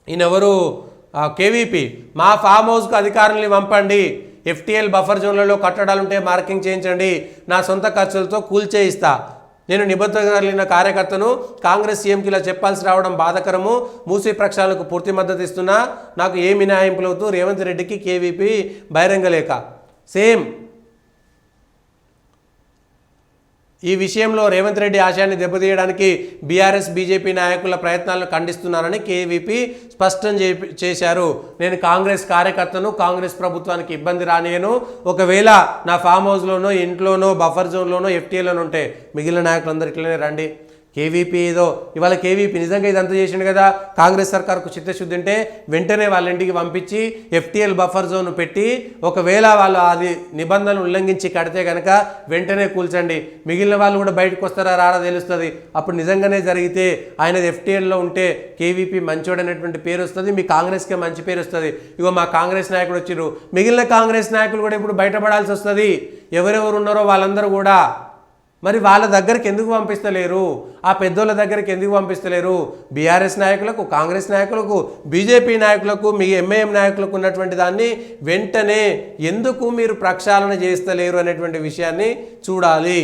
ఈయనెవరు KVP మా form హౌస్కు అధికారుల్ని పంపండి, ఎఫ్టీఎల్ బఫర్ జోన్లలో కట్టడాలుంటే మార్కింగ్ చేయించండి, నా సొంత ఖర్చులతో కూల్చేయిస్తా, నేను నిబద్ధత కలిగిన కార్యకర్తను, కాంగ్రెస్ సీఎంకి ఇలా చెప్పాల్సి రావడం బాధకరము, మూసీ ప్రక్షాళనకు పూర్తి మద్దతు ఇస్తున్నా, నాకు ఏ మినహాయింపులవుతూ రేవంత్ రెడ్డికి కేవీపీ బహిరంగ లేఖ. సేమ్ ఈ విషయంలో రేవంత్ రెడ్డి ఆశయాన్ని దెబ్బతీయడానికి బీఆర్ఎస్ బీజేపీ నాయకుల ప్రయత్నాలను ఖండిస్తున్నానని కేవీపీ స్పష్టం చేశారు. నేను కాంగ్రెస్ కార్యకర్తను, కాంగ్రెస్ ప్రభుత్వానికి ఇబ్బంది రానియను. ఒకవేళ నా ఫామ్ హౌస్లోనో, ఇంట్లోనో, బఫర్ జోన్లోనో, ఎఫ్టీఏలోనో ఉంటే మిగిలిన నాయకులందరూ ఇట్లనే రండి. కేవీపీ ఏదో ఇవాళ కేవీపీ నిజంగా ఇదంతా చేసిండు కదా, కాంగ్రెస్ సర్కార్కు చిత్తశుద్ధి ఉంటే వెంటనే వాళ్ళ ఇంటికి పంపించి ఎఫ్టీఎల్ బఫర్ జోన్ పెట్టి, ఒకవేళ వాళ్ళు అది నిబంధనలు ఉల్లంఘించి కడితే కనుక వెంటనే కూల్చండి. మిగిలిన వాళ్ళు కూడా బయటకు వస్తారా రారా తెలుస్తుంది. అప్పుడు నిజంగానే జరిగితే ఆయనది ఎఫ్టీఎల్లో ఉంటే కేవీపీ మంచోడనేటువంటి పేరు వస్తుంది, మీ కాంగ్రెస్కే మంచి పేరు వస్తుంది. ఇగో మా కాంగ్రెస్ నాయకుడు వచ్చిర్రు, మిగిలిన కాంగ్రెస్ నాయకులు కూడా ఇప్పుడు బయటపడాల్సి వస్తుంది. ఎవరెవరు ఉన్నారో వాళ్ళందరూ కూడా. మరి వాళ్ళ దగ్గరికి ఎందుకు పంపిస్తలేరు? ఆ పెద్దోళ్ళ దగ్గరికి ఎందుకు పంపిస్తలేరు? బీఆర్ఎస్ నాయకులకు, కాంగ్రెస్ నాయకులకు, బీజేపీ నాయకులకు, మీ ఎంఐఎం నాయకులకు ఉన్నటువంటి దాన్ని వెంటనే ఎందుకు మీరు ప్రక్షాళన చేస్తలేరు అనేటువంటి విషయాన్ని చూడాలి.